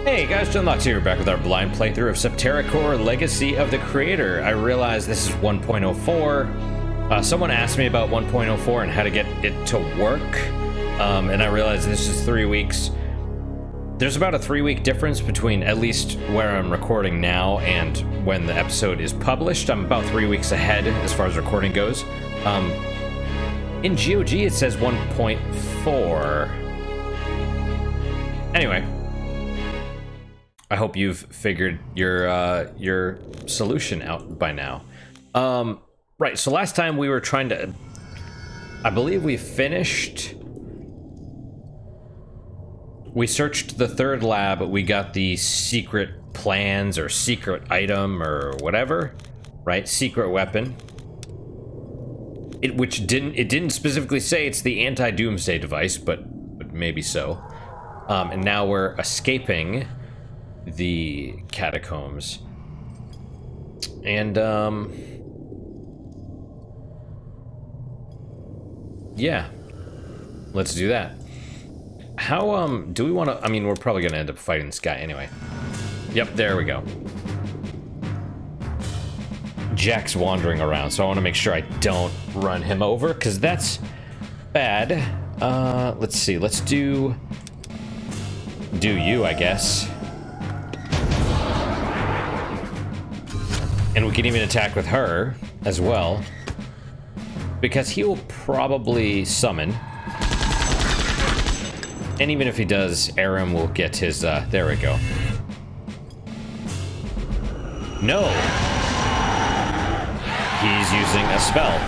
Hey guys, Johnlox here, back with our blind playthrough of Septerra Core Legacy of the Creator. I realize this is 1.04. Someone asked me about 1.04 and how to get it to work, and I realized this is 3 weeks. There's about a 3-week difference between at least where I'm recording now and when the episode is published. I'm about 3 weeks ahead as far as recording goes. In GOG it says 1.4. Anyway, I hope you've figured your solution out by now. Right, so last time we were trying to... I believe we finished... We searched the third lab, we got the secret plans or secret item or whatever, right? Secret weapon. It didn't specifically say it's the anti-doomsday device, but maybe so. And now we're escaping the catacombs. And yeah, let's do that. How do we want to... I mean, we're probably gonna end up fighting this guy anyway. Yep, there we go. Jack's wandering around, so I want to make sure I don't run him over, because that's bad. Let's see, let's do you, I guess. And we can even attack with her as well, because he will probably summon. And even if he does, Aram will get his, there we go. No! He's using a spell.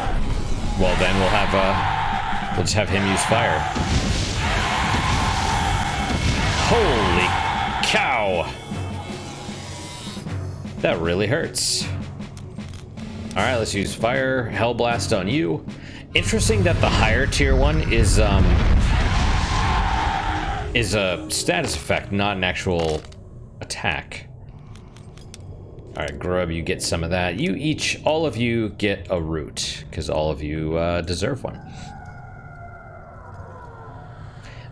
Well, then we'll just have him use fire. Holy cow! That really hurts. Alright, let's use fire. Hellblast on you. Interesting that the higher tier one is a status effect, not an actual attack. Alright, Grub, you get some of that. All of you get a root, because all of you deserve one.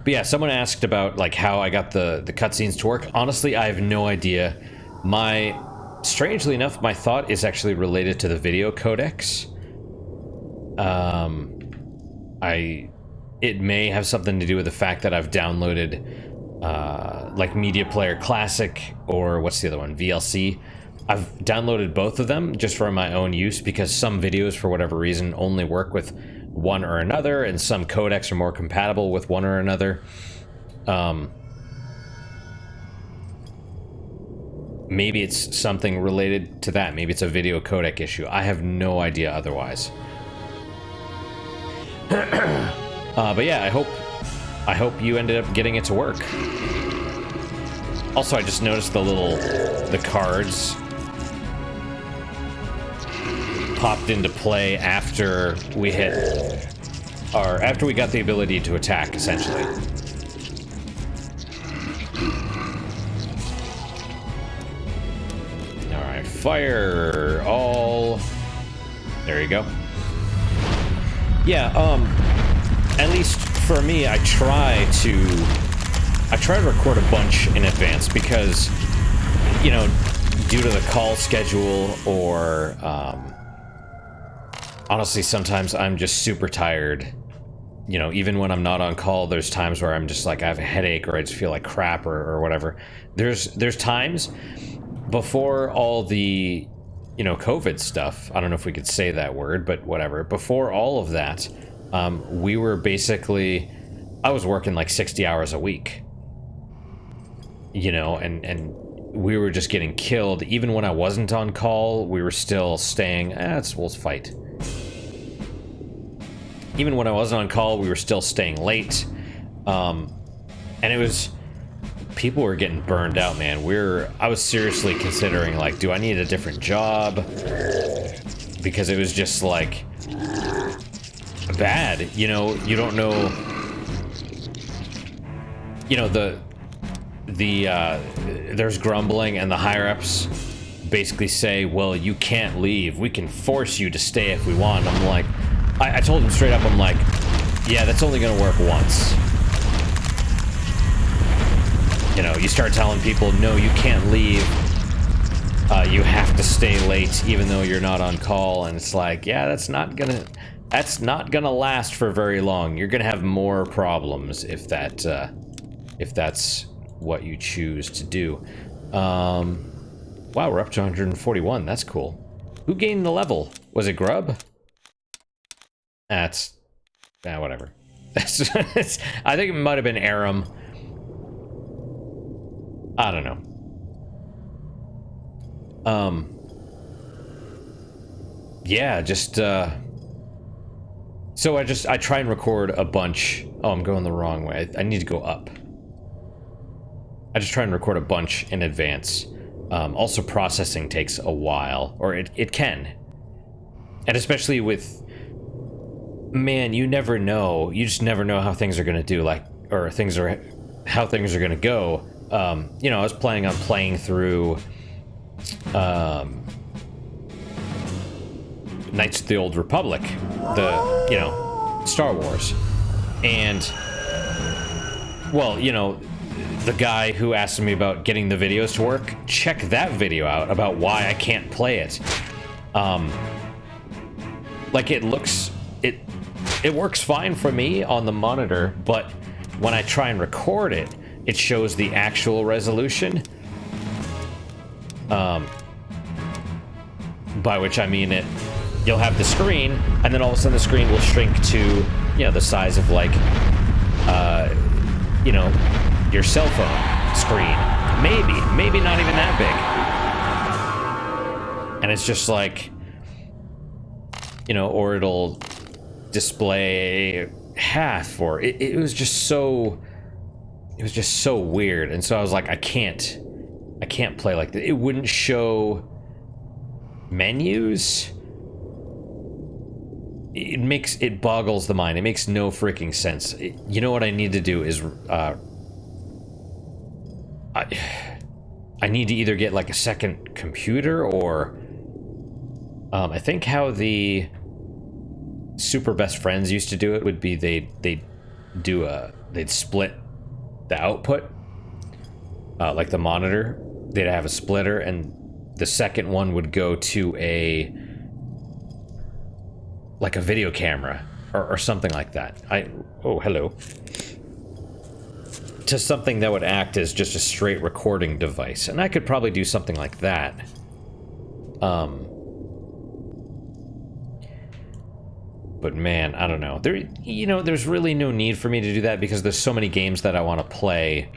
But yeah, someone asked about like how I got the cutscenes to work. Honestly, I have no idea. Strangely enough, my thought is actually related to the video codecs. It may have something to do with the fact that I've downloaded like Media Player Classic, or what's the other one, VLC. I've downloaded both of them just for my own use, because some videos for whatever reason only work with one or another, and some codecs are more compatible with one or another. Maybe it's something related to that. Maybe it's a video codec issue. I have no idea otherwise. But yeah, I hope you ended up getting it to work. Also, I just noticed the cards popped into play after we after we got the ability to attack, essentially. All right, fire all. There you go. Yeah, at least for me, I try to record a bunch in advance, because, you know, due to the call schedule, or honestly, sometimes I'm just super tired. You know, even when I'm not on call, there's times where I'm just like, I have a headache, or I just feel like crap, or whatever. There's times before all the, you know, COVID stuff. I don't know if we could say that word, but whatever. Before all of that, we were basically, I was working like 60 hours a week, you know, and we were just getting killed. Even when I wasn't on call, we were still staying, we'll fight. Even when I wasn't on call, we were still staying late. And it was, people were getting burned out, man. I was seriously considering, like, do I need a different job? Because it was just like bad, you know. You don't know, you know, there's grumbling, and the higher ups basically say, well, you can't leave, we can force you to stay if we want. I'm like, I told him straight up, I'm like, yeah, that's only gonna work once. You know, you start telling people, no, you can't leave. You have to stay late even though you're not on call, and it's like, yeah, that's not gonna last for very long. You're gonna have more problems if that's what you choose to do. Wow, we're up to 141. That's cool. Who gained the level? Was it Grub? That's whatever. I think it might have been Aram. I don't know. Yeah, just so I try and record a bunch. Oh, I'm going the wrong way. I need to go up. I just try and record a bunch in advance. Also, processing takes a while, or it can. And especially with, man, you never know. You just never know how things are going to do, like, or how things are going to go. You know, I was planning on playing through Knights of the Old Republic, you know, Star Wars. And, well, you know, the guy who asked me about getting the videos to work, check that video out about why I can't play it. Like, it works fine for me on the monitor, but when I try and record it, it shows the actual resolution. By which I mean you'll have the screen, and then all of a sudden the screen will shrink to, you know, the size of, like, you know, your cell phone screen. Maybe not even that big. And it's just like, you know, or it'll display half, or it was just so weird. And so I was like, I can't play like that. It wouldn't show menus. It boggles the mind. It makes no freaking sense. You know what I need to do is I need to either get like a second computer, or I think how the Super Best Friends used to do it would be they'd split the output, like the monitor. They'd have a splitter, and the second one would go to like a video camera or something like that. Oh, hello. To something that would act as just a straight recording device. And I could probably do something like that. But man, I don't know. There's really no need for me to do that, because there's so many games that I want to play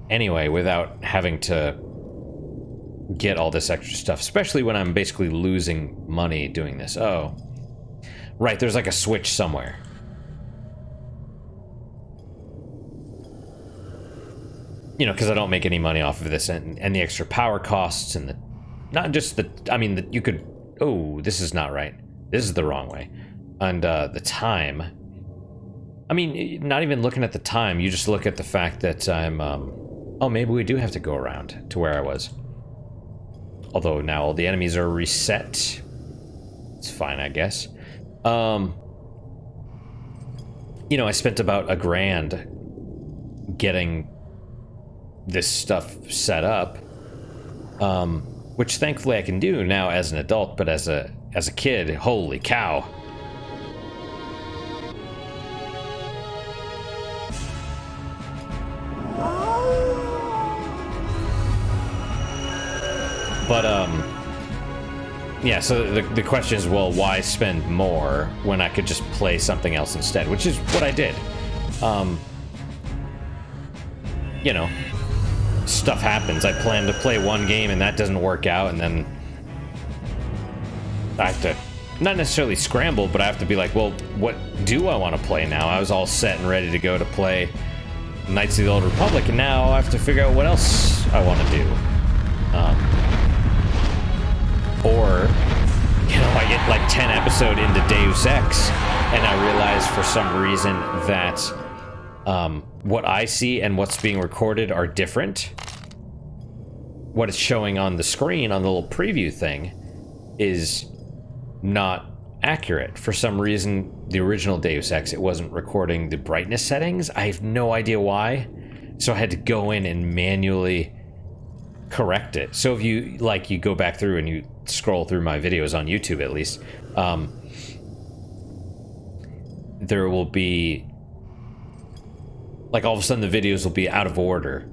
anyway without having to get all this extra stuff, especially when I'm basically losing money doing this. Oh, right, there's like a switch somewhere. You know, because I don't make any money off of this, and the extra power costs, and you could, oh, this is not right. This is the wrong way. And the time, I mean, not even looking at the time, you just look at the fact that I'm, oh, maybe we do have to go around to where I was. Although now all the enemies are reset. It's fine, I guess. You know, I spent about $1,000 getting this stuff set up, which thankfully I can do now as an adult, but as a kid, holy cow. But yeah, so the question is, well, why spend more when I could just play something else instead, which is what I did. You know, stuff happens. I plan to play one game and that doesn't work out, and then I have to not necessarily scramble, but I have to be like, well, what do I want to play now? I was all set and ready to go to play Knights of the Old Republic, and now I have to figure out what else I want to do. Or, you know, I get like 10 episodes into Deus Ex, and I realize for some reason that what I see and what's being recorded are different. What it's showing on the screen on the little preview thing is not accurate. For some reason, the original Deus Ex, it wasn't recording the brightness settings. I have no idea why. So I had to go in and manually correct it. So if you you go back through and you scroll through my videos on YouTube, at least, there will be all of a sudden the videos will be out of order,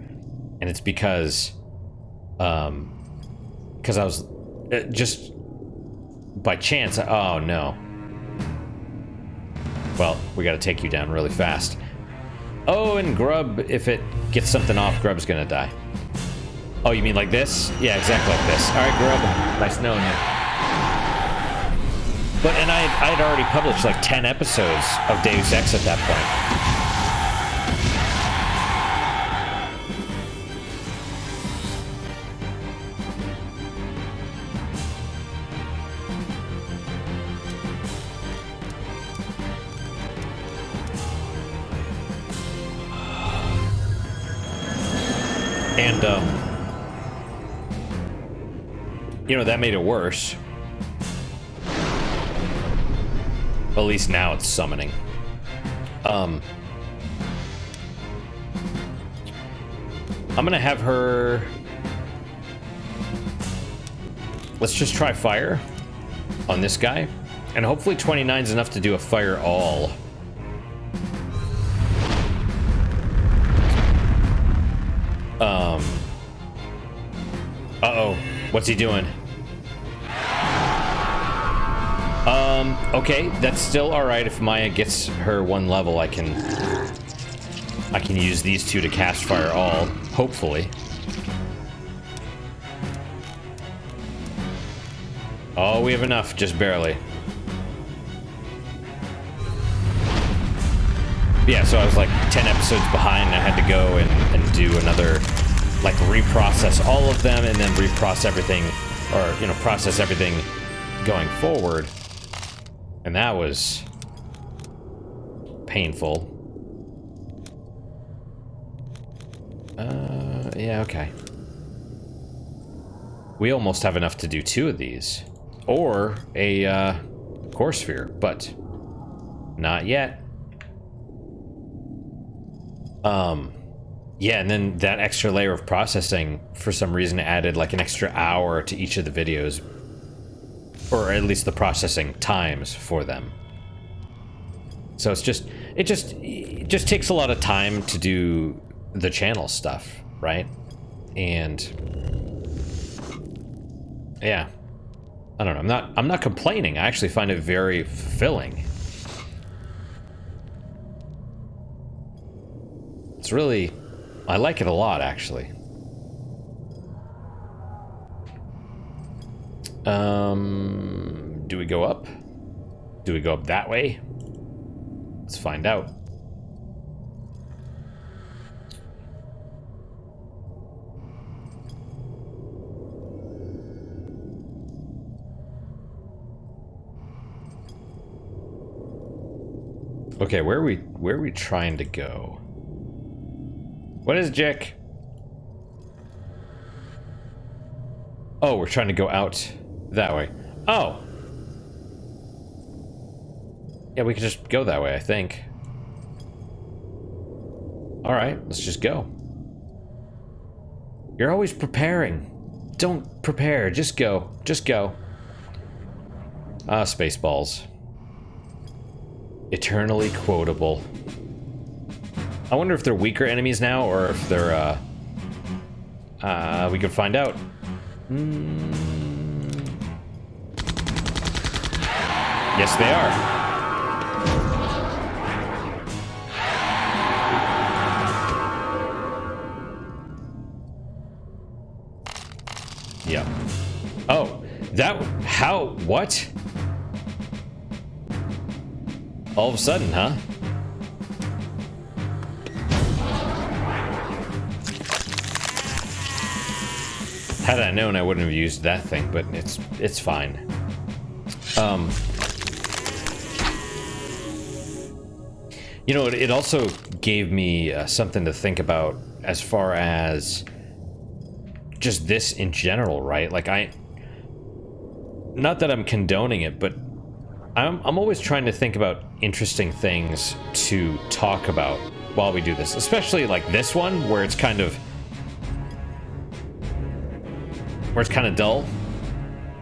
and it's because I was just by chance. Oh no. Well, we got to take you down really fast. Oh, and Grub, if it gets something off, Grub's gonna die. Oh, you mean like this? Yeah, exactly like this. All right, Grub, nice knowing you. But, and I'd already published like 10 episodes of Deus Ex at that point. And, you know, that made it worse. At least now it's summoning. I'm gonna have her... Let's just try fire on this guy. And hopefully 29 is enough to do a fire all. Uh-oh. What's he doing? Okay, that's still alright. If Maya gets her one level, I can use these two to cast fire all, hopefully. Oh, we have enough, just barely. Yeah, so I was like 10 episodes behind, and I had to go and do another, like, reprocess all of them, and then reprocess everything, or, you know, process everything going forward. And that was painful. Yeah, okay. We almost have enough to do 2 of these. Or a, core sphere, but not yet. Yeah, and then that extra layer of processing, for some reason, added like an extra hour to each of the videos. Or at least the processing times for them. So it's just, it just takes a lot of time to do the channel stuff, right? And yeah, I don't know. I'm not complaining. I actually find it very fulfilling. It's really, I like it a lot, actually. Do we go up? Do we go up that way? Let's find out. Okay, where are we trying to go? What is Jack? Oh, we're trying to go out that way. Oh. Yeah, we could just go that way, I think. Alright, let's just go. You're always preparing. Don't prepare, just go. Just go. Ah, Spaceballs. Eternally quotable. I wonder if they're weaker enemies now, or if they're, we could find out. Yes, they are. Yeah. Oh, what? All of a sudden, huh? Had I known, I wouldn't have used that thing, but it's fine. You know, it also gave me something to think about as far as just this in general, right? Like, not that I'm condoning it, but I'm always trying to think about interesting things to talk about while we do this, especially like this one where it's kind of dull,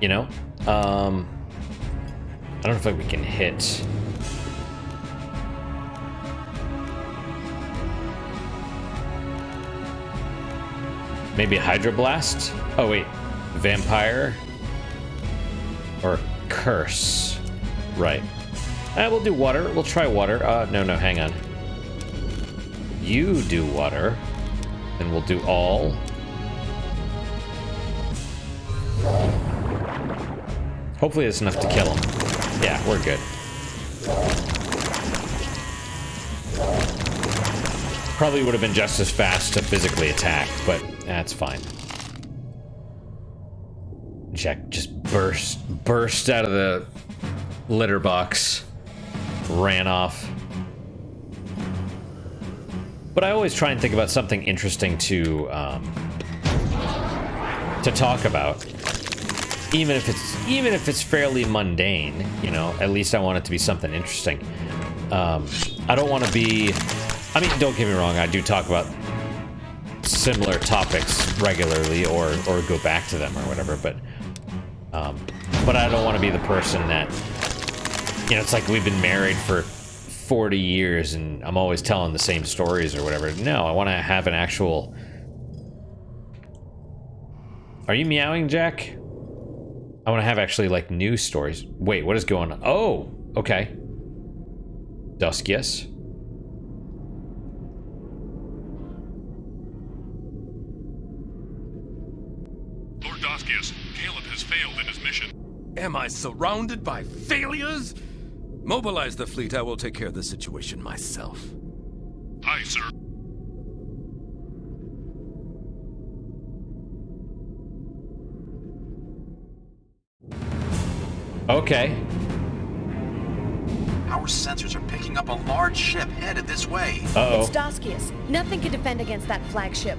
you know. I don't know if we can hit. Maybe a Hydroblast? Oh wait, Vampire or Curse, right? We'll do water. We'll try water. No, hang on. You do water, and we'll do all. Hopefully it's enough to kill him. Yeah, we're good. Probably would have been just as fast to physically attack, but that's fine. Jack just burst out of the litter box, ran off. But I always try and think about something interesting to talk about, even if it's fairly mundane. You know, at least I want it to be something interesting. I don't want to be. I mean, don't get me wrong. I do talk about similar topics regularly, or go back to them or whatever. But I don't want to be the person that, you know, it's like we've been married for 40 years and I'm always telling the same stories or whatever. No, I want to have an actual. Are you meowing, Jack? I want to have actually like news stories. Wait, what is going on? Oh, okay. Duskius. Lord Duskius, Caleb has failed in his mission. Am I surrounded by failures? Mobilize the fleet. I will take care of the situation myself. Aye, sir. Okay. Our sensors are picking up a large ship headed this way. Uh-oh. It's Doskius. Nothing can defend against that flagship.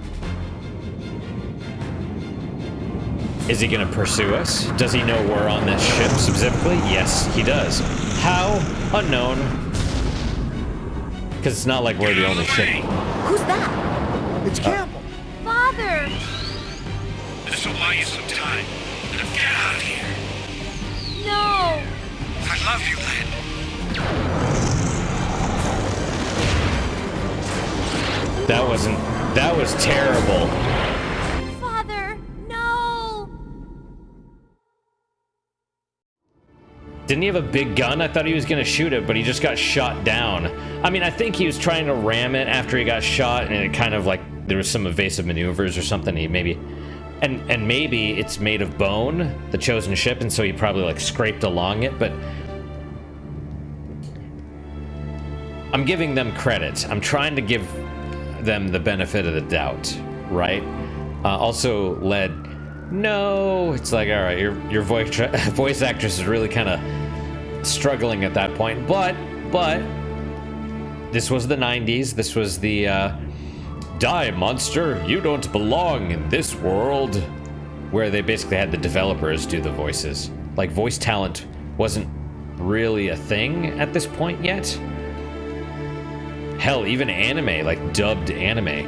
Is he gonna pursue us? Does he know we're on this ship specifically? Yes, he does. How? Unknown. Because it's not like we're the only ship. Who's that? It's Campbell. Father! This will buy you some time. Now get out of here. No! I love you, Len. That was terrible. Father, no! Didn't he have a big gun? I thought he was gonna shoot it, but he just got shot down. I mean, I think he was trying to ram it after he got shot, and it kind of like there was some evasive maneuvers or something. He maybe, and maybe it's made of bone, the chosen ship, and so he probably like scraped along it. But I'm giving them credit. I'm trying to give them the benefit of the doubt, right? Also, Led. No, it's like, all right, your voice actress is really kind of struggling at that point, but this was the 90s. This was the die, monster, you don't belong in this world, where they basically had the developers do the voices. Like, voice talent wasn't really a thing at this point yet. Hell, even anime, like dubbed anime,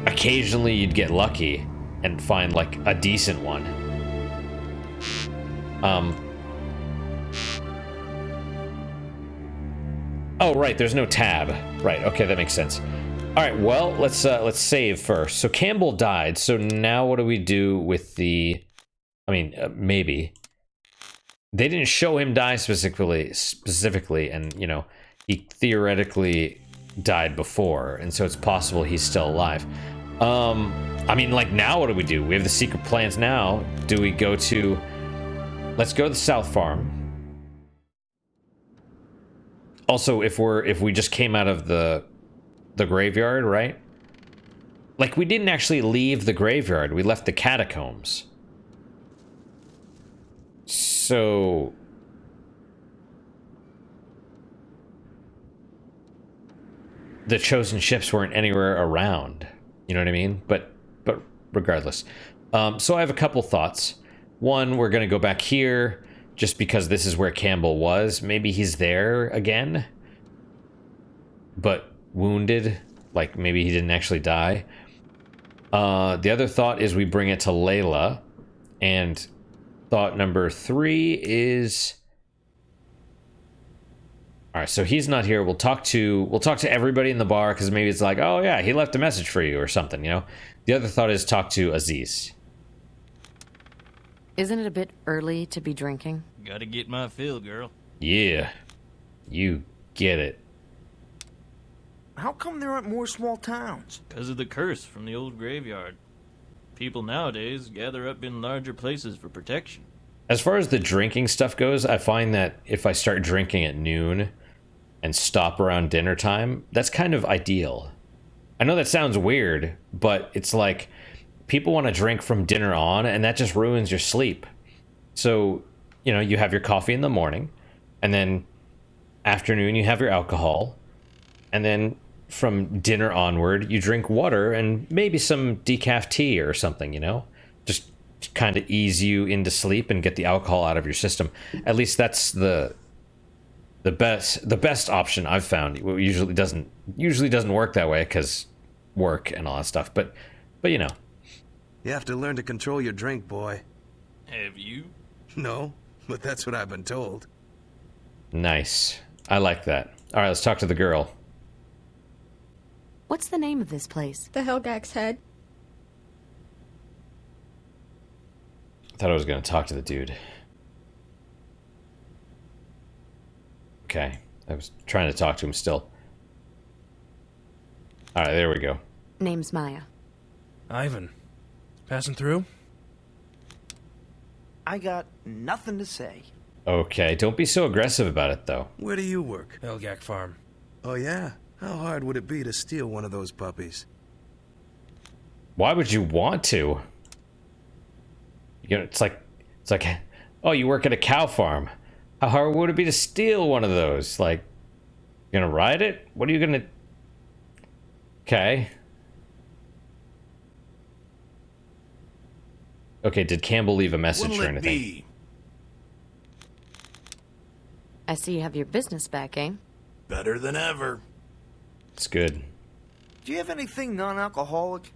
occasionally you'd get lucky and find like a decent one. Oh right, there's no tab. Right, okay, that makes sense. All right, well, let's save first. So Campbell died. So now what do we do with the? I mean, maybe they didn't show him die specifically, and you know, he theoretically died before, and so it's possible he's still alive. I mean, like, now what do we do? We have the secret plans now. Do we go to... Let's go to the South Farm. Also, if we just came out of the graveyard, right? Like, we didn't actually leave the graveyard. We left the catacombs. So... the chosen ships weren't anywhere around. You know what I mean? But regardless. So I have a couple thoughts. One, we're going to go back here just because this is where Campbell was. Maybe he's there again. But wounded, like maybe he didn't actually die. The other thought is we bring it to Layla, and thought number 3 is, all right, so he's not here. We'll talk to everybody in the bar, because maybe it's like, oh yeah, he left a message for you or something, you know. The other thought is talk to Aziz. Isn't it a bit early to be drinking? Gotta get my fill, girl. Yeah, you get it. How come there aren't more small towns? 'Cause of the curse from the old graveyard. People nowadays gather up in larger places for protection. As far as the drinking stuff goes, I find that if I start drinking at noon and stop around dinner time, that's kind of ideal. I know that sounds weird, but it's like people want to drink from dinner on, and that just ruins your sleep. So, you know, you have your coffee in the morning, and then afternoon you have your alcohol, and then from dinner onward you drink water and maybe some decaf tea or something, you know? Just kind of ease you into sleep and get the alcohol out of your system. At least that's the best option I've found. It usually doesn't work that way because work and all that stuff. But you know. You have to learn to control your drink, boy. Have you? No, but that's what I've been told. Nice. I like that. All right, let's talk to the girl. What's the name of this place? The Helgak's Head. I thought I was going to talk to the dude. Okay. I was trying to talk to him still. All right, there we go. Name's Maya. Ivan. Passing through? I got nothing to say. Okay, don't be so aggressive about it, though. Where do you work? Helgak Farm. Oh, yeah? How hard would it be to steal one of those puppies? Why would you want to? You know, it's like, oh, you work at a cow farm. How hard would it be to steal one of those? Like, you're gonna ride it? What are you gonna... Okay. Okay, did Campbell leave a message What'll or it anything? be? I see you have your business back, eh? Better than ever. It's good. Do you have anything non-alcoholic?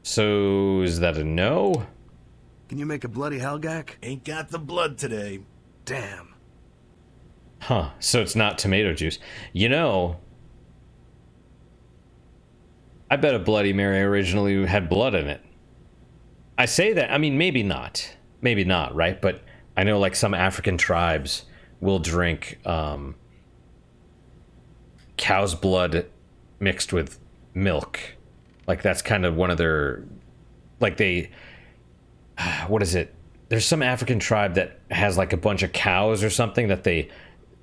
So, is that a no? Can you make a bloody Helgak? Ain't got the blood today. Damn. Huh, so it's not tomato juice. You know, I bet a Bloody Mary originally had blood in it. I say that, I mean, maybe not. Maybe not, right? But I know, like, some African tribes will drink cow's blood mixed with milk. Like, that's kind of one of their... Like, they... What is it? There's some African tribe that has, like, a bunch of cows or something that they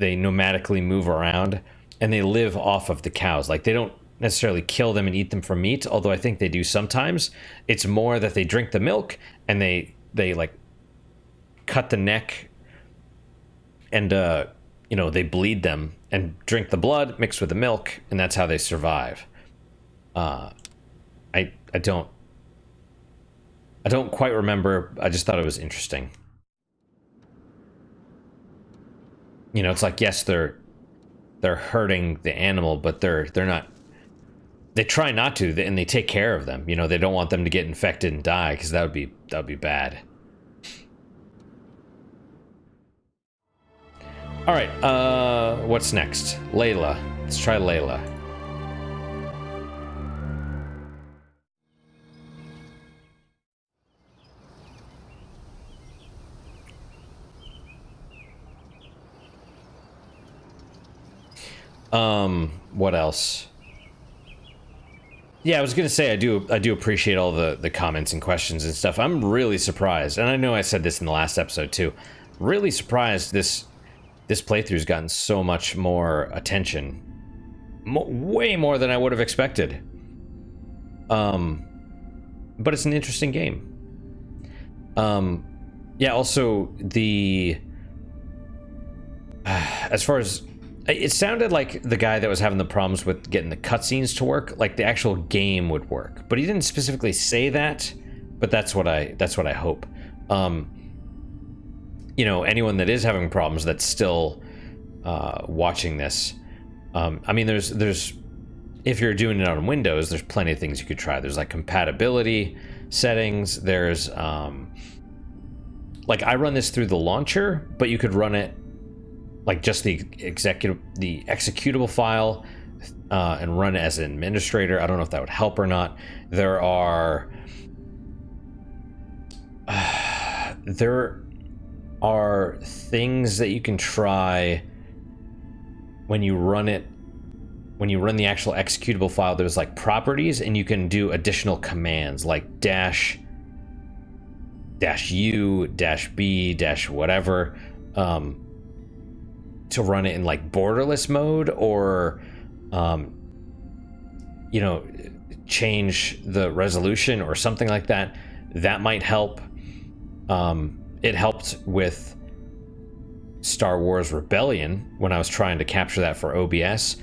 nomadically move around, and they live off of the cows. Like, they don't necessarily kill them and eat them for meat, although I think they do sometimes. It's more that they drink the milk, and they like, cut the neck, and, you know, they bleed them, and drink the blood mixed with the milk, and that's how they survive. I don't quite remember. I just thought it was interesting. You know, it's like, yes, they're hurting the animal, but they're not. They try not to, and they take care of them. You know, they don't want them to get infected and die, because that would be bad. All right, what's next? Layla. Let's try Layla. What else? Yeah, I was gonna say I do appreciate all the comments and questions and stuff. I'm really surprised, and I know I said this in the last episode too. Really surprised this playthrough's gotten so much more attention, way more than I would have expected. But it's an interesting game. Yeah. Also, as far as it sounded like the guy that was having the problems with getting the cutscenes to work, like the actual game would work, but he didn't specifically say that. But that's what I hope. You know, anyone that is having problems that's still watching this, I mean, there's if you're doing it on Windows, there's plenty of things you could try. There's like compatibility settings. There's like I run this through the launcher, but you could run it like just the executable file and run it as an administrator. I don't know if that would help or not. There are things that you can try when you run it. When you run the actual executable file, there's like properties, and you can do additional commands like dash U, -B, whatever, to run it in like borderless mode, or you know, change the resolution or something like that. That might help. It helped with Star Wars Rebellion when I was trying to capture that for OBS.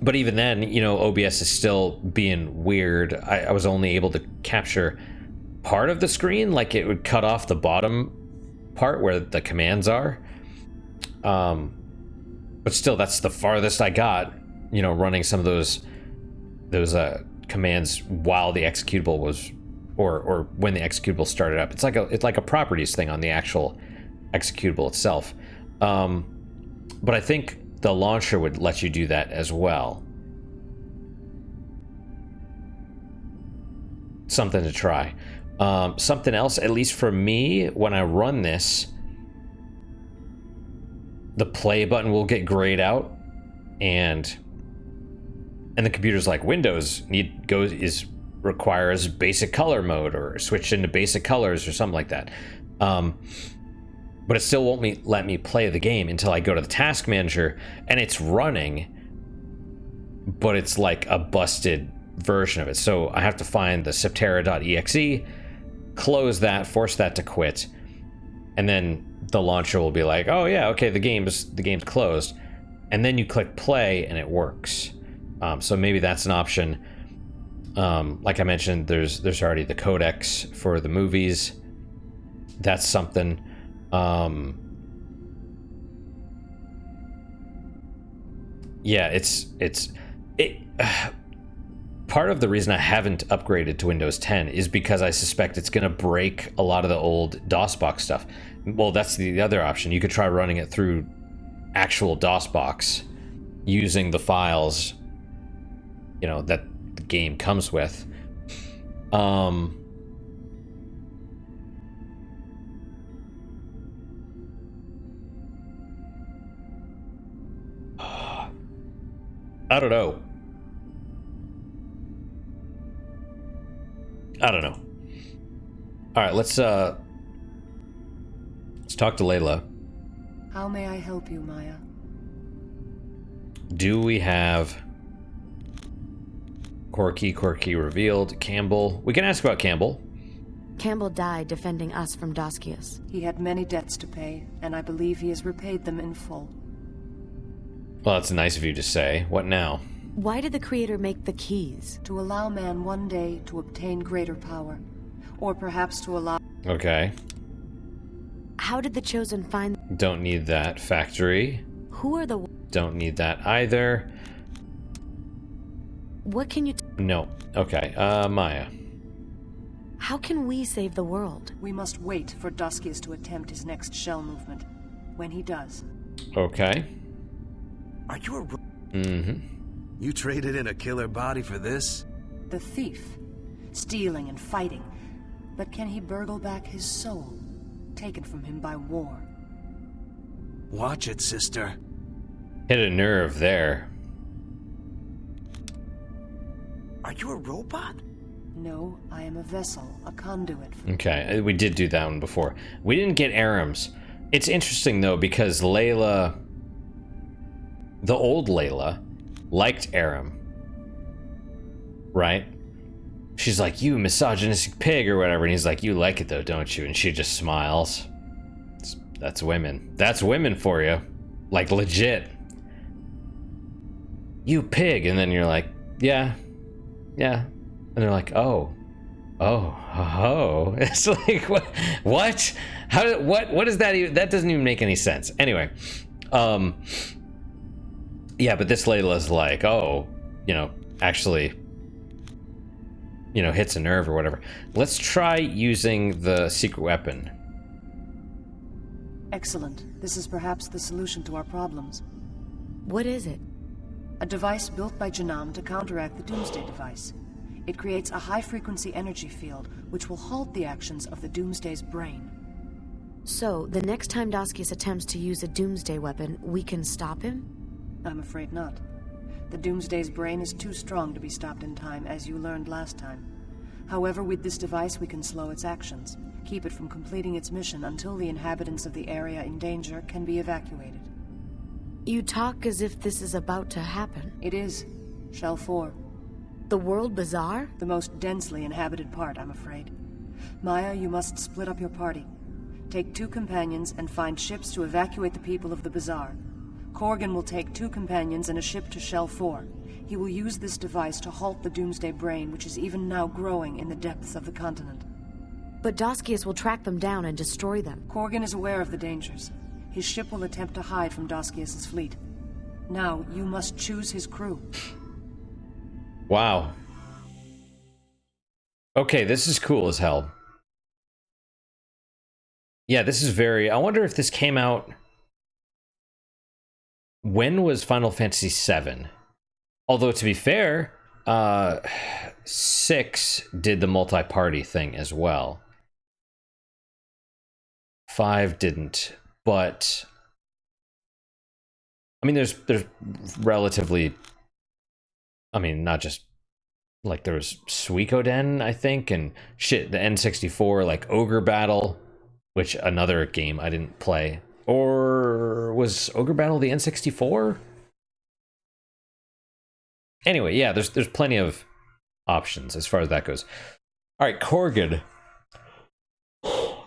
But even then, you know, OBS is still being weird. I was only able to capture part of the screen, like it would cut off the bottom part where the commands are. But still, that's the farthest I got, you know, running some of those commands while the executable was, or when the executable started up. It's like a properties thing on the actual executable itself. But I think the launcher would let you do that as well. Something to try. Something else, at least for me, when I run this, the play button will get grayed out, and the computer's like, Windows requires basic color mode, or switch into basic colors or something like that. But it still won't let me play the game until I go to the task manager, and it's running, but it's like a busted version of it. So I have to find the Septerra.exe, close that, force that to quit, and then the launcher will be like, oh yeah, okay, the game's closed, and then you click play and it works. So maybe that's an option. Like I mentioned, there's already the codecs for the movies. That's something. Yeah, it's part of the reason I haven't upgraded to Windows 10 is because I suspect it's going to break a lot of the old DOSBox stuff. Well, that's the other option. You could try running it through actual DOSBox using the files, you know, that the game comes with. I don't know. All right, let's talk to Layla. How may I help you, Maya? Do we have Corky revealed? Campbell. We can ask about Campbell. Campbell died defending us from Doskius. He had many debts to pay, and I believe he has repaid them in full. Well, that's nice of you to say. What now? Why did the Creator make the keys? To allow man one day to obtain greater power. Or perhaps to allow... Okay. How did the Chosen find... Don't need that. Factory. Who are the... Don't need that either. What can you... No. Okay. Maya. How can we save the world? We must wait for Doskius to attempt his next shell movement. When he does... Okay. Are you a... Mm-hmm. You traded in a killer body for this? The thief. Stealing and fighting. But can he burgle back his soul? Taken from him by war. Watch it, sister. Hit a nerve there. Are you a robot? No, I am a vessel, a conduit. Okay, we did do that one before. We didn't get Aram's. It's interesting, though, because Layla... The old Layla liked Aram. Right? She's like, you misogynistic pig, or whatever. And he's like, you like it, though, don't you? And she just smiles. That's women. That's women for you. Like, legit. You pig. And then you're like, yeah. And they're like, oh. It's like, what? What is that even? That doesn't even make any sense. Anyway, Yeah, but this Layla's like, oh, actually, hits a nerve or whatever. Let's try using the secret weapon. Excellent. This is perhaps the solution to our problems. What is it? A device built by Janam to counteract the Doomsday device. It creates a high-frequency energy field, which will halt the actions of the Doomsday's brain. So, the next time Daskius attempts to use a Doomsday weapon, we can stop him? I'm afraid not. The Doomsday's brain is too strong to be stopped in time, as you learned last time. However, with this device we can slow its actions, keep it from completing its mission until the inhabitants of the area in danger can be evacuated. You talk as if this is about to happen. It is. Shell 4. The World Bazaar? The most densely inhabited part, I'm afraid. Maya, you must split up your party. Take 2 companions and find ships to evacuate the people of the Bazaar. Corgan will take 2 companions and a ship to Shell 4. He will use this device to halt the Doomsday brain, which is even now growing in the depths of the continent. But Daskius will track them down and destroy them. Corgan is aware of the dangers. His ship will attempt to hide from Daskius' fleet. Now, you must choose his crew. Wow. Okay, this is cool as hell. Yeah, this is very... I wonder if this came out... When was Final Fantasy VII? Although, to be fair, 6 did the multi-party thing as well. 5 didn't, but... I mean, there's relatively... I mean, not just... Like, there was Suikoden, I think, and shit, the N64, like, Ogre Battle, which another game I didn't play. Or was Ogre Battle the N64? Anyway, yeah, there's plenty of options as far as that goes. All right, Corgan. I'm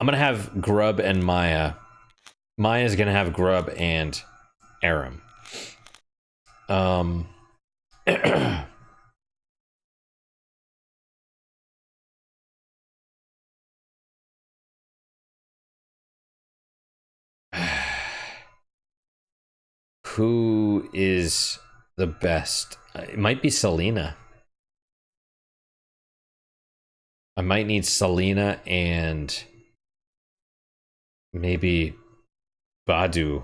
gonna have Grub and Maya. Maya's gonna have Grub and Aram. Who is the best? It might be Selena. I might need Selena and maybe Badu.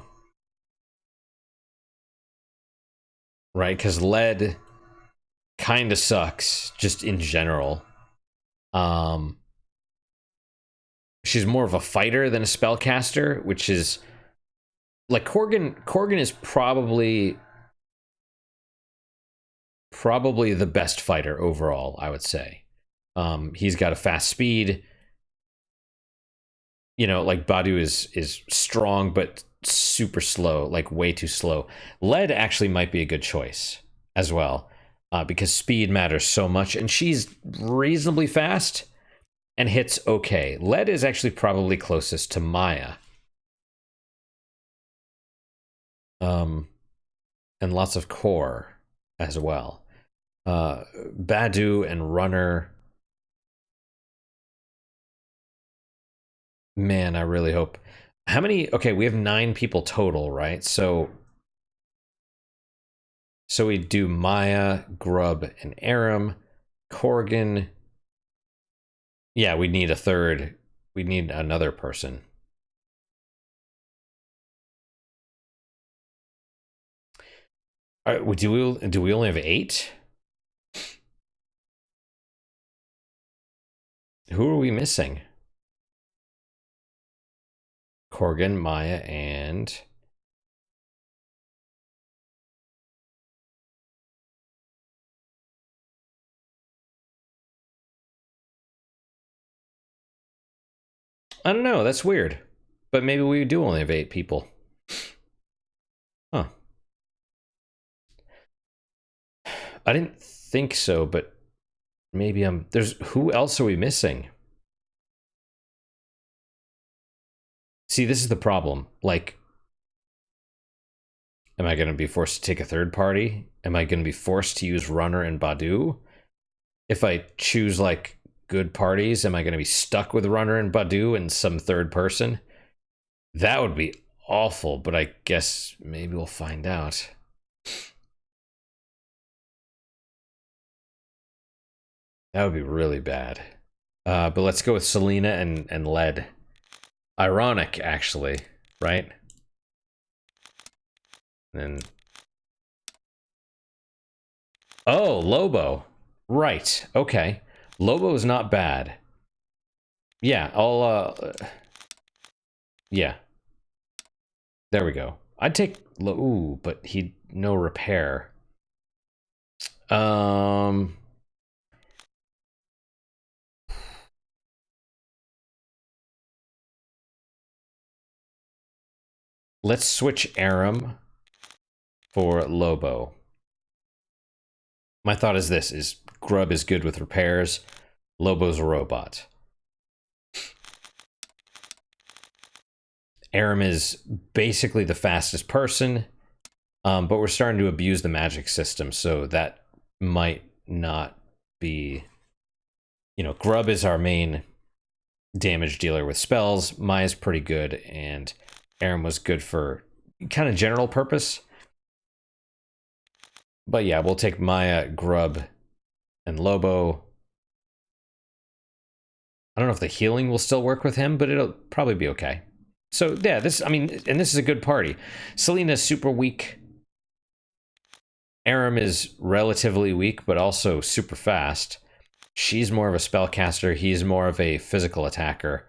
Right? Because Lead kind of sucks, just in general. She's more of a fighter than a spellcaster, which is... Like, Corgan is probably the best fighter overall, I would say. He's got a fast speed. Like Badu is strong, but super slow, like way too slow. Lead actually might be a good choice as well, because speed matters so much, and she's reasonably fast and hits okay. Lead is actually probably closest to Maya. And lots of core as well. Badu and Runner. Man, I really hope. How many? Okay, we have 9 people total, right? So we do Maya, Grub, and Aram, Corgan. Yeah, we need a third. We need another person. All right, do we only have 8? Who are we missing? Corgan, Maya, and... I don't know, that's weird. But maybe we do only have 8 people. Huh. I didn't think so, but maybe who else are we missing? See, this is the problem. Like, am I going to be forced to take a third party? Am I going to be forced to use Runner and Badu? If I choose, like, good parties, am I going to be stuck with Runner and Badu and some third person? That would be awful, but I guess maybe we'll find out. That would be really bad. But let's go with Selena and lead. Ironic, actually, right? And oh, Lobo. Right. Okay. Lobo is not bad. Yeah, I'll yeah. There we go. I'd take ooh, but he no repair. Let's switch Aram for Lobo. My thought is this, is Grub is good with repairs. Lobo's a robot. Aram is basically the fastest person, but we're starting to abuse the magic system, so that might not be... You know, Grub is our main damage dealer with spells. Maya's pretty good, and Aram was good for kind of general purpose. But yeah, we'll take Maya, Grub, and Lobo. I don't know if the healing will still work with him, but it'll probably be okay. So yeah, this, I mean, and this is a good party. Selena's super weak. Aram is relatively weak, but also super fast. She's more of a spellcaster. He's more of a physical attacker.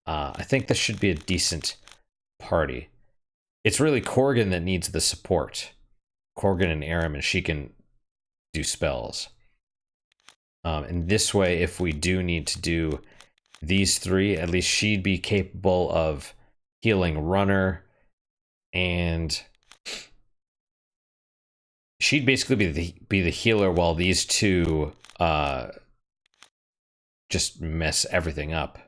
I think this should be a decent party. It's really Corgan that needs the support. Corgan and Aram, and she can do spells. And this way, if we do need to do these three, at least she'd be capable of healing Runner, and she'd basically be the healer while these two just mess everything up.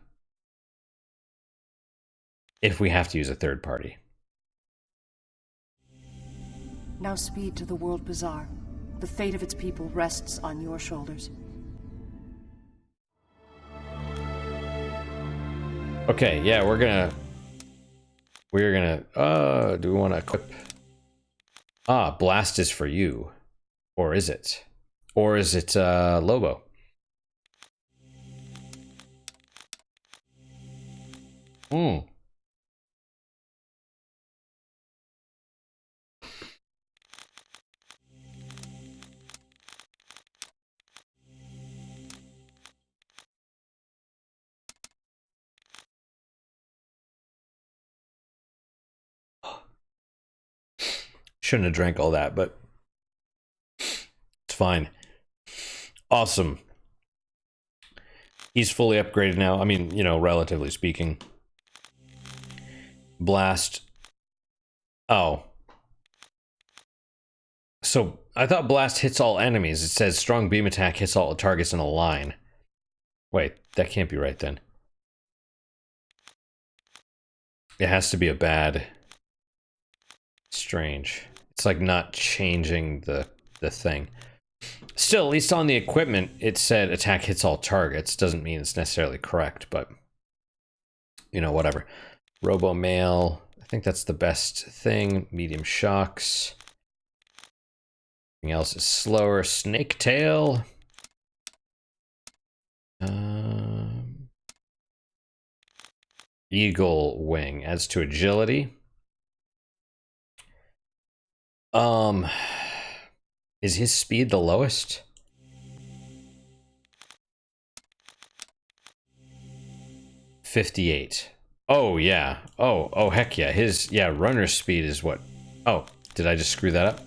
If we have to use a third party. Now speed to the World Bazaar. The fate of its people rests on your shoulders. Okay, yeah, we're gonna do we want to equip? Blast is for you. Or is it? Or is it Lobo? Shouldn't have drank all that, but it's fine. Awesome. He's fully upgraded now. I mean, you know, relatively speaking. Blast. Oh. So, I thought Blast hits all enemies. It says strong beam attack hits all targets in a line. Wait, that can't be right then. It has to be a bad... Strange. It's like not changing the thing. Still, at least on the equipment, it said attack hits all targets. Doesn't mean it's necessarily correct, but you know, whatever. Robo Mail, I think that's the best thing. Medium shocks. Everything else is slower. Snake Tail. Eagle Wing adds to agility. Is his speed the lowest? $58. Oh yeah. Oh heck yeah. His runner speed is what? Oh, did I just screw that up?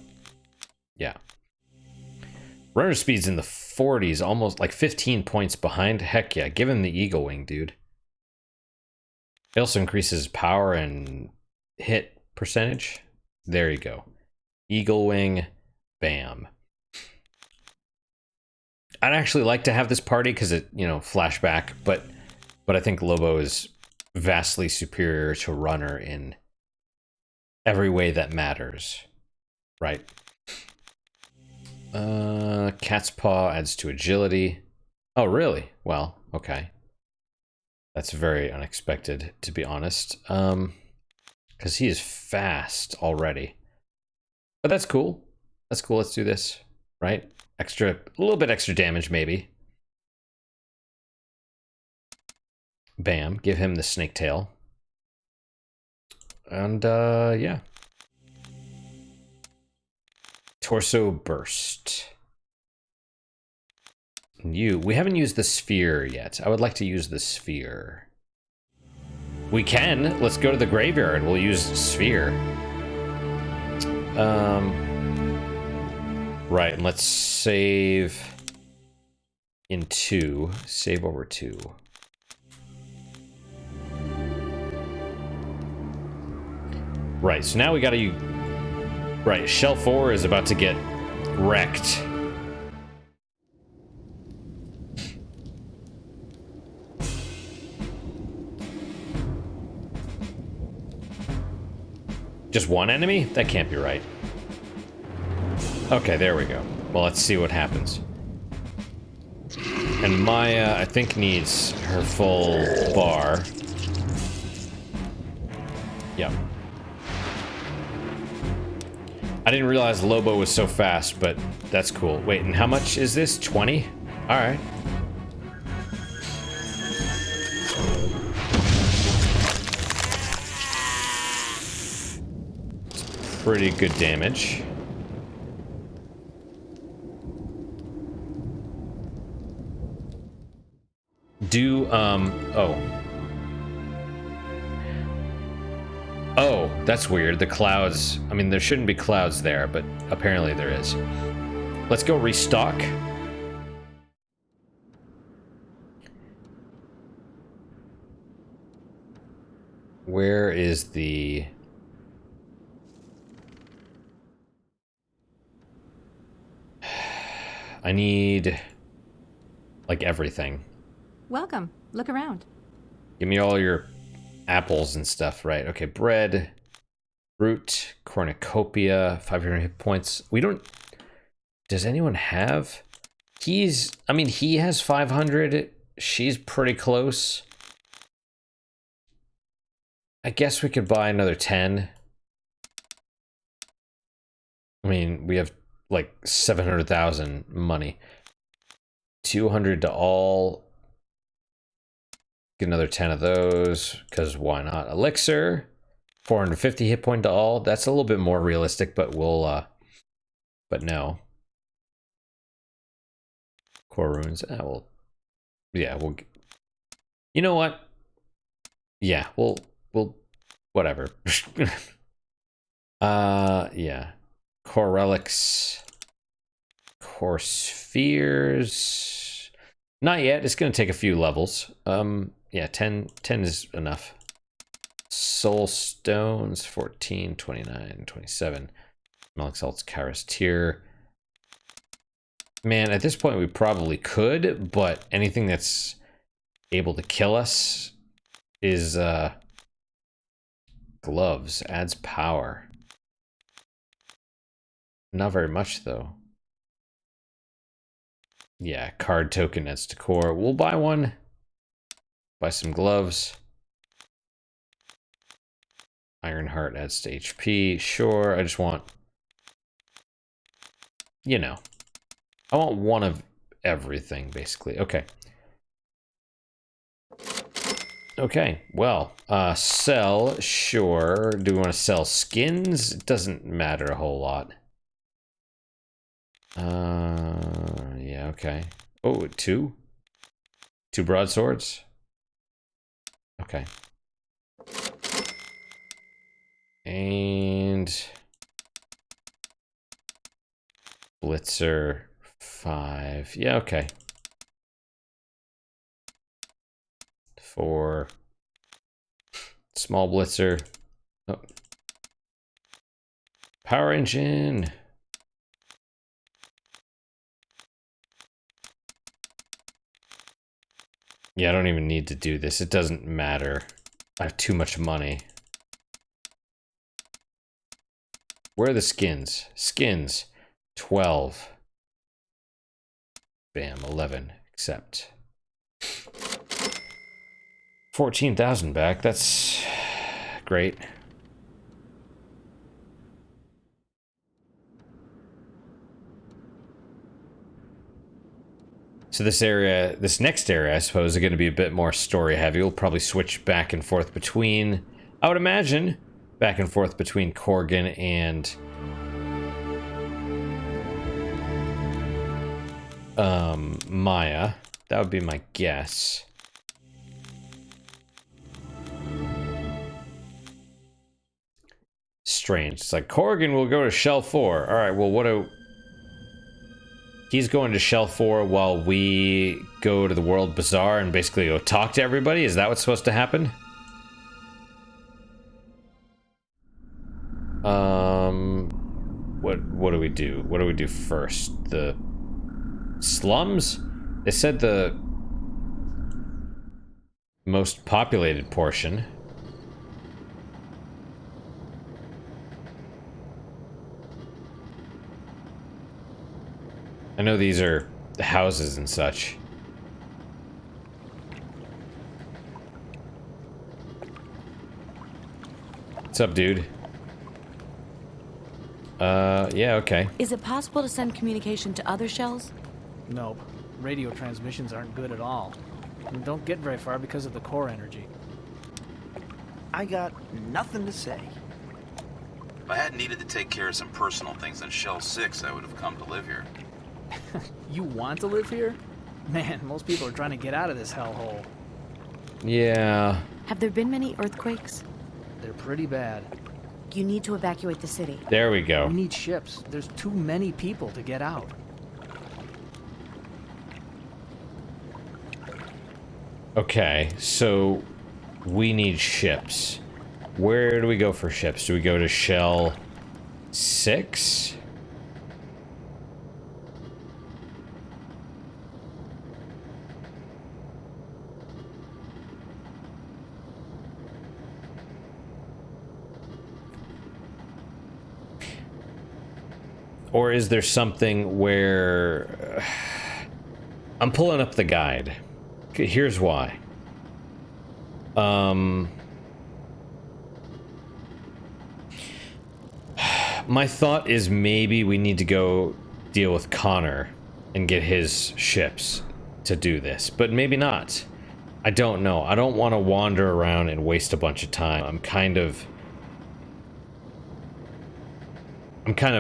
Yeah. Runner speed's in the 40s, almost like 15 points behind. Heck yeah, give him the Eagle Wing, dude. It also increases power and hit percentage. There you go. Eagle Wing, bam. I'd actually like to have this party because it, you know, flashback, but I think Lobo is vastly superior to Runner in every way that matters, right? Cat's Paw adds to agility. Oh, really? Well, okay. That's very unexpected, to be honest. Because he is fast already. But that's cool. That's cool. Let's do this. Right? A little bit extra damage, maybe. Bam. Give him the snake tail. And, yeah. Torso burst. We haven't used the sphere yet. I would like to use the sphere. We can. Let's go to the graveyard. We'll use sphere. Right, and let's save in 2. Save over 2. Right, so now we gotta... Right, Shell 4 is about to get wrecked. Just one enemy? That can't be right. Okay, there we go. Well, let's see what happens. And Maya, I think, needs her full bar. Yep. I didn't realize Lobo was so fast, but that's cool. Wait, and how much is this? 20? Alright. Pretty good damage. Oh, that's weird. The clouds, I mean, there shouldn't be clouds there, but apparently there is. Let's go restock. Where is the... I need, like, everything. Welcome. Look around. Give me all your apples and stuff, right? Okay, bread, fruit, cornucopia, 500 hit points. We don't... Does anyone have... I mean, he has 500. She's pretty close. I guess we could buy another 10. I mean, we have... like 700,000 money. 200 to all. Get another 10 of those, because why not? Elixir, 450 hit point to all. That's a little bit more realistic, but we'll, but no. Core runes. Yeah, we'll. You know what? Yeah, we'll, whatever. Yeah. Core relics, core spheres. Not yet. It's going to take a few levels. Yeah, 10 is enough. Soul stones, 14, 29, 27. Malik salts, Karis tier. Man, at this point we probably could, but anything that's able to kill us is gloves. Adds power. Not very much, though. Yeah, card token adds to core. We'll buy one. Buy some gloves. Iron Heart adds to HP. Sure, I just want... You know. I want one of everything, basically. Okay. Okay, well, sell, sure. Do we want to sell skins? It doesn't matter a whole lot. Yeah, okay. Oh, 2? 2 broadswords? Okay. And... Blitzer, 5. Yeah, okay. 4. Small blitzer. Oh. Power engine. Yeah, I don't even need to do this. It doesn't matter. I have too much money. Where are the skins? Skins. 12. Bam, 11. Accept. 14,000 back. That's great. So this next area, I suppose, is going to be a bit more story heavy. We'll probably switch back and forth between, I would imagine, back and forth between Corgan and Maya. That would be my guess. Strange. It's like, Corgan will go to Shell 4. Alright, well, what do... He's going to Shell 4 while we go to the World Bazaar and basically go talk to everybody? Is that what's supposed to happen? What do we do? What do we do first? The slums? They said the most populated portion. I know these are the houses and such. What's up, dude? Yeah, okay. Is it possible to send communication to other shells? Nope. Radio transmissions aren't good at all. And don't get very far because of the core energy. I got nothing to say. If I hadn't needed to take care of some personal things on Shell 6, I would have come to live here. You want to live here? Man, most people are trying to get out of this hellhole. Yeah. Have there been many earthquakes? They're pretty bad. You need to evacuate the city. There we go. We need ships. There's too many people to get out. Okay, so we need ships. Where do we go for ships? Do we go to Shell 6? Or is there something where... I'm pulling up the guide. Here's why. My thought is maybe we need to go deal with Connor and get his ships to do this, but maybe not. I don't know. I don't want to wander around and waste a bunch of time. I'm kind of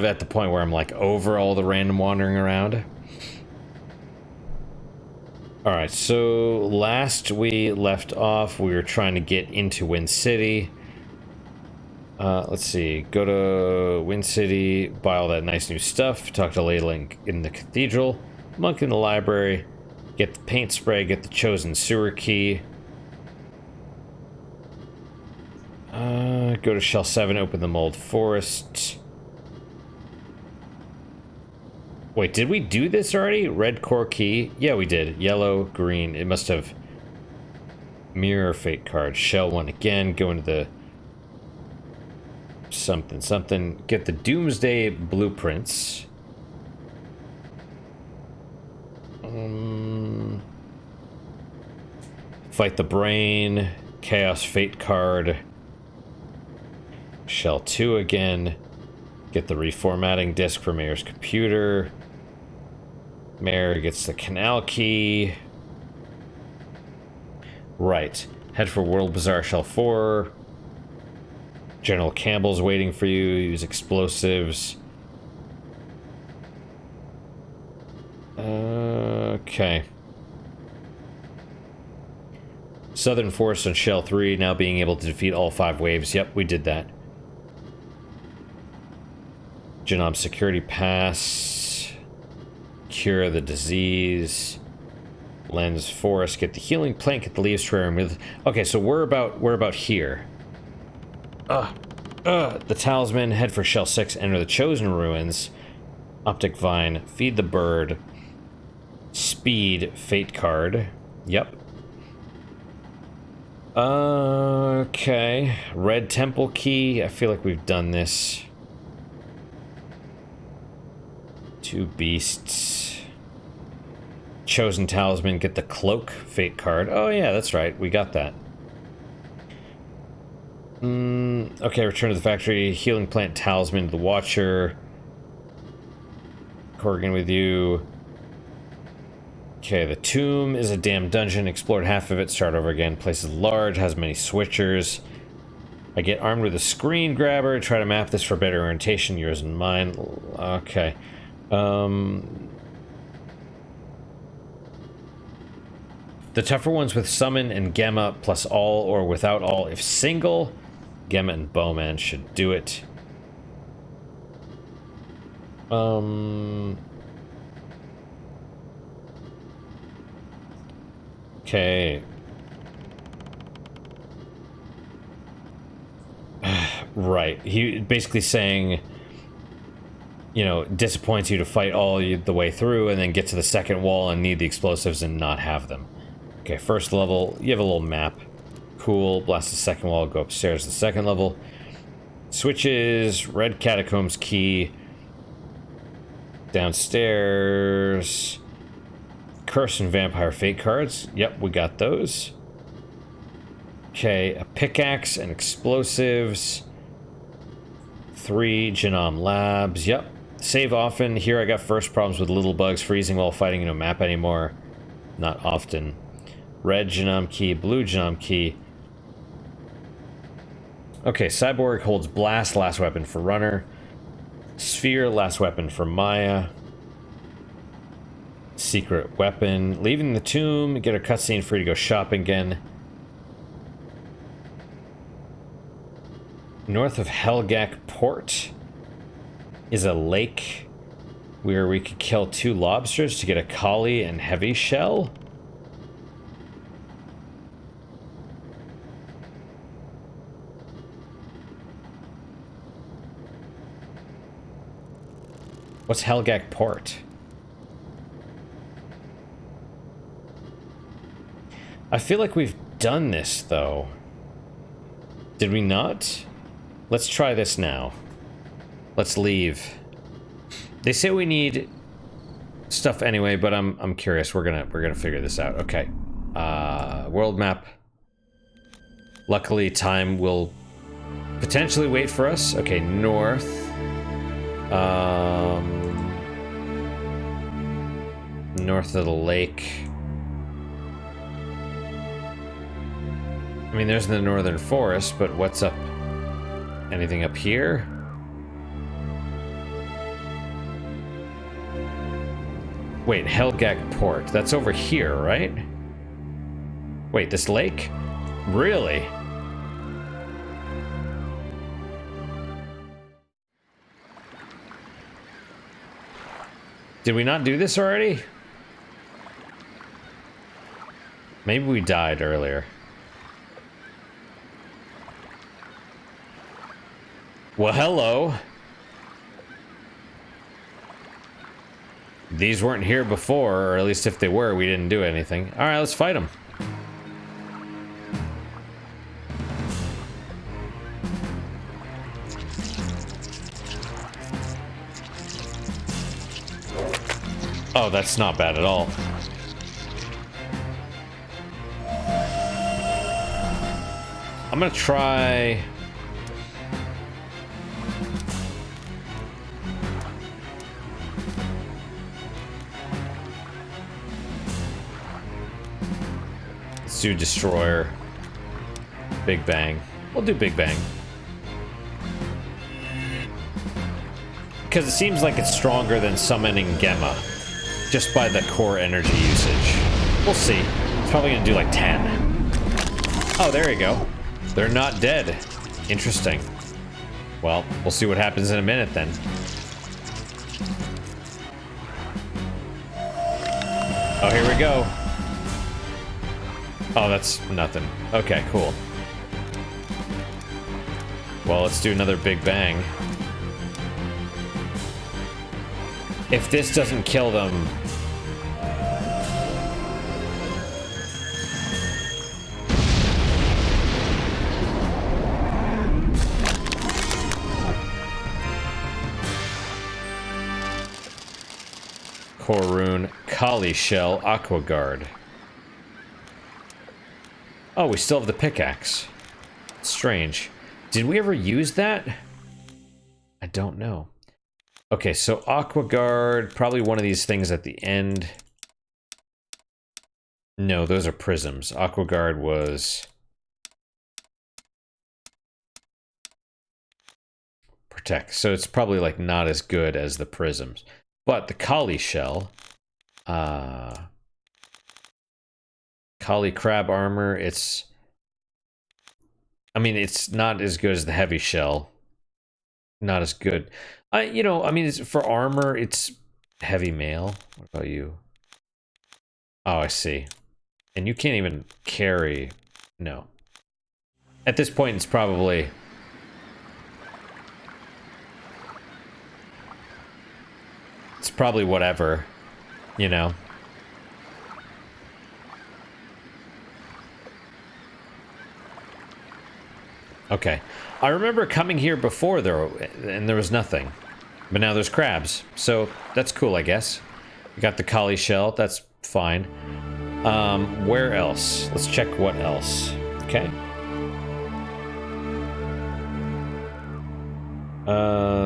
at the point where I'm like over all the random wandering around. Alright, so last we left off, we were trying to get into Wind City. Let's see, go to Wind City, buy all that nice new stuff, talk to Leyland in the cathedral, monk in the library, get the paint spray, get the chosen sewer key. Go to Shell 7, open the mold forest. Wait, did we do this already? Red core key? Yeah, we did. Yellow, green. It must have... Mirror fate card. Shell 1 again. Go into the... Something. Get the Doomsday blueprints. Fight the brain. Chaos fate card. Shell 2 again. Get the reformatting disk for Mayor's computer. Mayor gets the canal key. Right. Head for World Bazaar Shell 4. General Campbell's waiting for you. Use explosives. Okay. Southern Force on Shell 3, now being able to defeat all 5 waves. Yep, we did that. Genome Security Pass. Cure the disease. Lens Forest. Get the healing plant. Get the leaves terrarium. Okay, so we're about here. The Talisman. Head for Shell 6. Enter the Chosen Ruins. Optic Vine. Feed the bird. Speed. Fate card. Yep. Okay. Red Temple Key. I feel like we've done this. 2 beasts. Chosen Talisman, get the Cloak Fate card. Oh yeah, that's right, we got that. Okay, return to the factory. Healing Plant Talisman to the Watcher. Corgan with you. Okay, the tomb is a damn dungeon. Explored half of it, start over again. Place is large, has many switchers. I get armed with a screen grabber. Try to map this for better orientation. Yours and mine. Okay. The tougher ones with summon and Gemma plus all or without all. If single, Gemma and Bowman should do it. Okay. Right. He basically saying, you know, disappoints you to fight all the way through and then get to the second wall and need the explosives and not have them. Okay, first level, you have a little map. Cool. Blast the second wall, go upstairs to the second level. Switches, red catacombs key. Downstairs. Curse and Vampire Fate cards. Yep, we got those. Okay, a pickaxe and explosives. 3 Genome Labs. Yep. Save often. Here I got first problems with little bugs freezing while fighting in a map anymore. Not often. Red Genome Key, blue Genome Key. Okay, Cyborg holds Blast, last weapon for Runner. Sphere, last weapon for Maya. Secret weapon. Leaving the tomb, get a cutscene for you to go shopping again. North of Helgak Port is a lake where we could kill 2 lobsters to get a collie and heavy shell. What's Helgak Port? I feel like we've done this, though. Did we not? Let's try this now. Let's leave. They say we need stuff anyway, but I'm curious. We're gonna figure this out. Okay. World map. Luckily, time will potentially wait for us. Okay, north. North of the lake. I mean, there's the northern forest, but what's up? Anything up here? Wait, Helgak Port. That's over here, right? Wait, this lake? Really? Did we not do this already? Maybe we died earlier. Well, hello. These weren't here before, or at least if they were, we didn't do anything. Alright, let's fight them. Oh, that's not bad at all. I'm gonna try... Let's do Destroyer. Big Bang. We'll do Big Bang. Because it seems like it's stronger than summoning Gemma. Just by the core energy usage. We'll see. It's probably gonna do like 10. Oh, there you go. They're not dead. Interesting. Well, we'll see what happens in a minute then. Oh, here we go. Oh, that's nothing. Okay, cool. Well, let's do another Big Bang. If this doesn't kill them... Core Rune, Kali Shell, Aqua Guard. Oh, we still have the pickaxe. Strange. Did we ever use that? I don't know. Okay, so Aqua Guard, probably one of these things at the end. No, those are prisms. Aquaguard was protect, so it's probably like not as good as the prisms. But the Kali shell, Kali crab armor, I mean, it's not as good as the heavy shell. Not as good. You know, I mean, for armor, it's heavy mail. What about you? Oh, I see. And you can't even carry. No. At this point, it's probably. It's probably whatever, you know. Okay. I remember coming here before there, and there was nothing. But now there's crabs. So that's cool, I guess. We got the Kali shell. That's fine. Where else? Let's check what else. Okay.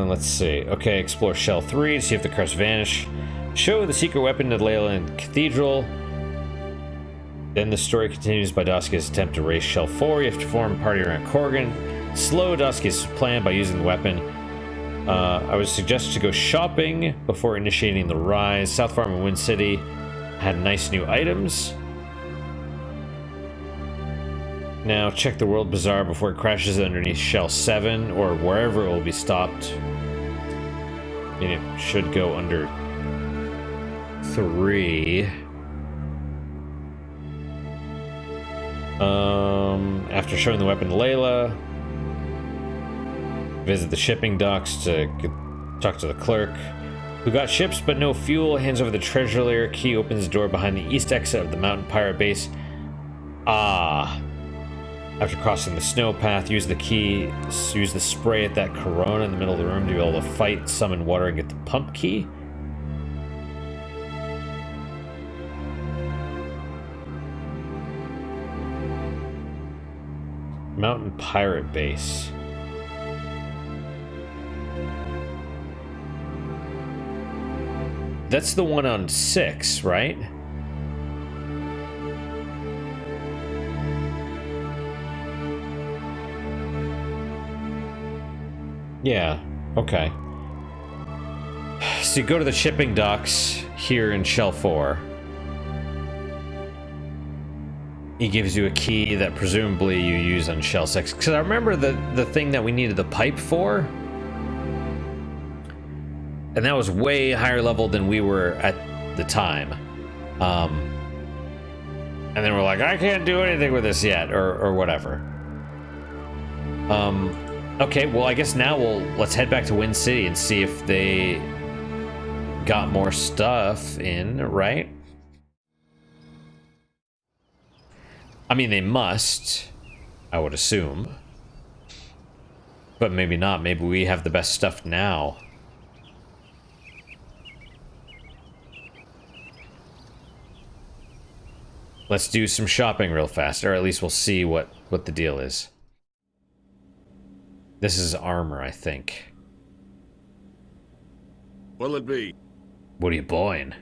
Let's see. Okay, explore Shell 3 to see if the crabs vanish. Show the secret weapon to Leyland Cathedral. Then the story continues by Doskia's attempt to race Shell 4. You have to form a party around Corgan. Slow Doskia's plan by using the weapon. I would suggest to go shopping before initiating the rise. South Farm and Wind City had nice new items. Now check the World Bazaar before it crashes underneath Shell 7 or wherever it will be stopped. And it should go under 3. After showing the weapon to Layla, visit the shipping docks to talk to the clerk, who got ships but no fuel. Hands over the treasure layer key, opens the door behind the east exit of the mountain pirate base. After crossing the snow path, use the key, use the spray at that corona in the middle of the room to be able to fight, summon water, and get the pump key. Mountain pirate base. That's the one on 6, right? Yeah, okay. So you go to the shipping docks here in Shell 4. He gives you a key that presumably you use on Shell 6. Because I remember the thing that we needed the pipe for. And that was way higher level than we were at the time. And then we're like, I can't do anything with this yet, or whatever. Okay, well, I guess now let's head back to Wind City and see if they got more stuff in, right? I mean, they must, I would assume. But maybe not. Maybe we have the best stuff now. Let's do some shopping real fast, or at least we'll see what the deal is. This is armor, I think. What'll it be? What are you buying?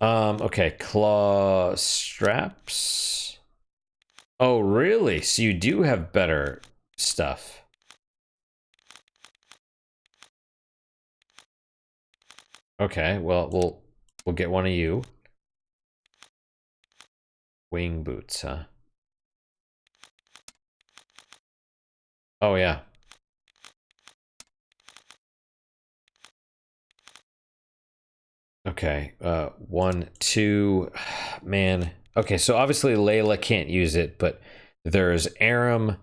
Okay, claw straps. Oh, really? So you do have better stuff. Okay, well, we'll get one of you. Wing boots, huh? Oh, yeah. Okay, 1, 2, man. Okay, so obviously Layla can't use it, but there's Aram.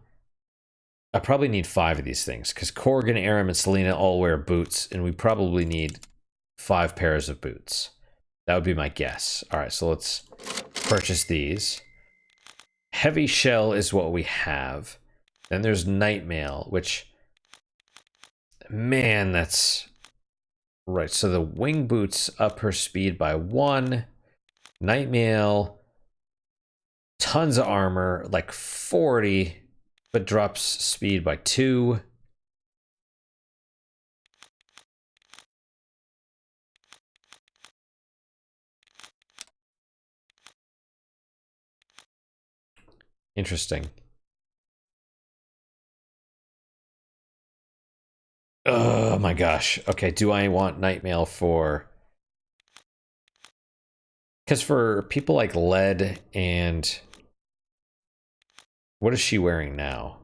I probably need 5 of these things, because Corgan, Aram, and Selena all wear boots, and we probably need 5 pairs of boots. That would be my guess. All right, so let's purchase these. Heavy shell is what we have. Then there's night mail, which, man, that's right. So the wing boots up her speed by 1. Night mail, tons of armor, like 40, but drops speed by 2. Interesting. Oh my gosh. Okay, do I want night mail for... Because for people like Lead and... What is she wearing now?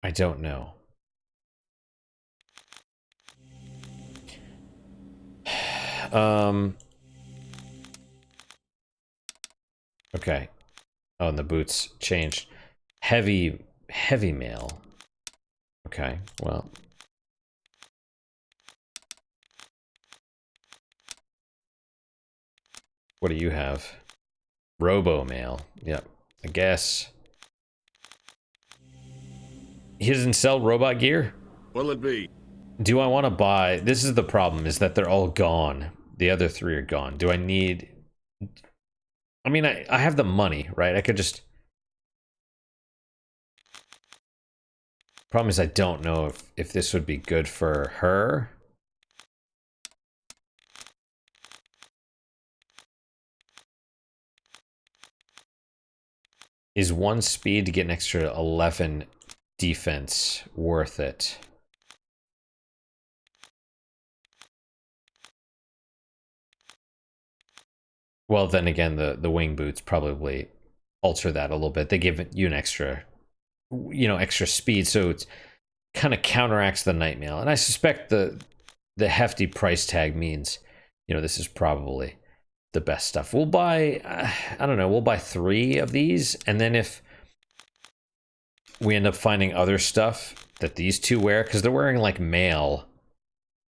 I don't know. Okay. Oh, and the boots changed. Heavy mail. Okay, well. What do you have? Robo mail. Yep. I guess. He doesn't sell robot gear? What'll it be? Do I want to buy... This is the problem, is that they're all gone. The other three are gone. Do I need... I mean, I have the money, right? I could just... Problem is I don't know if this would be good for her. Is 1 speed to get an extra 11 defense worth it? Well, then again, the wing boots probably alter that a little bit. They give you an extra, extra speed, so it's kind of counteracts the night mail. And I suspect the hefty price tag means, this is probably the best stuff. We'll buy, I don't know, we'll buy 3 of these, and then if we end up finding other stuff that these two wear, because they're wearing like mail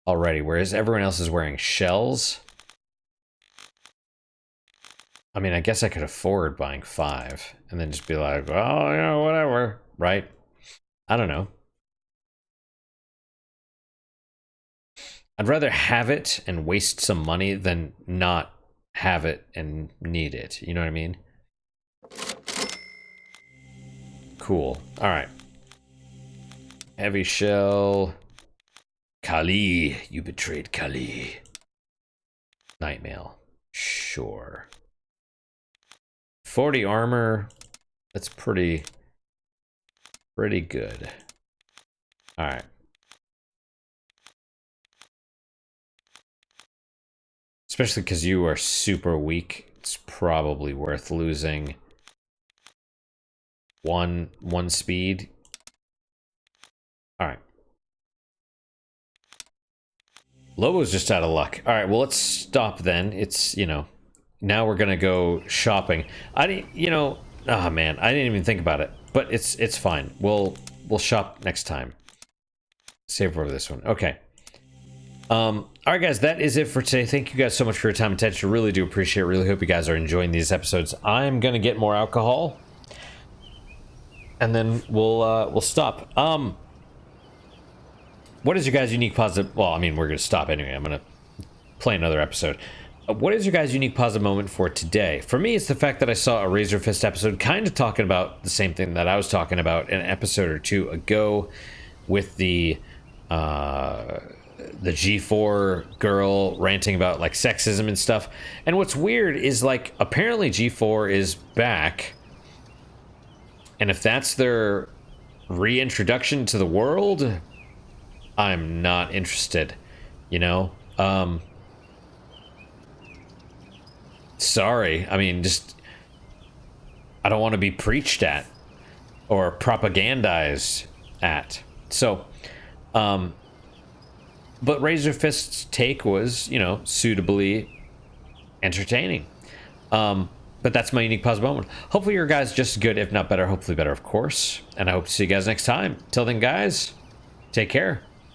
already, whereas everyone else is wearing shells. I mean, I guess I could afford buying 5 and then just be like, oh, whatever, right? I don't know. I'd rather have it and waste some money than not have it and need it. You know what I mean? Cool. All right. Heavy shell. Kali. You betrayed Kali. Night mail. Sure. 40 armor. That's pretty good. All right. Especially because you are super weak. It's probably worth losing one speed. All right. Lobo's just out of luck. All right, well, let's stop then. It's, now we're gonna go shopping. I didn't, oh man, I didn't even think about it, but it's fine. We'll shop next time. Save over this one. Okay. All right, guys, that is it for today. Thank you guys so much for your time and attention. Really do appreciate it. Really hope you guys are enjoying these episodes. I'm gonna get more alcohol, and then we'll stop. What is your guys' unique positive? Well, I mean, we're gonna stop anyway. I'm gonna play another episode. What is your guys' unique positive moment for today? For me, it's the fact that I saw a Razor Fist episode, kind of talking about the same thing that I was talking about an episode or two ago, with the G4 girl ranting about like sexism and stuff. And what's weird is like apparently G4 is back, and if that's their reintroduction to the world, I'm not interested, sorry. I mean, I don't want to be preached at or propagandized at. So but Razor Fist's take was, suitably entertaining. But that's my unique positive moment. Hopefully your guys just as good, if not better. Hopefully better, of course. And I hope to see you guys next time. Till then, guys, take care.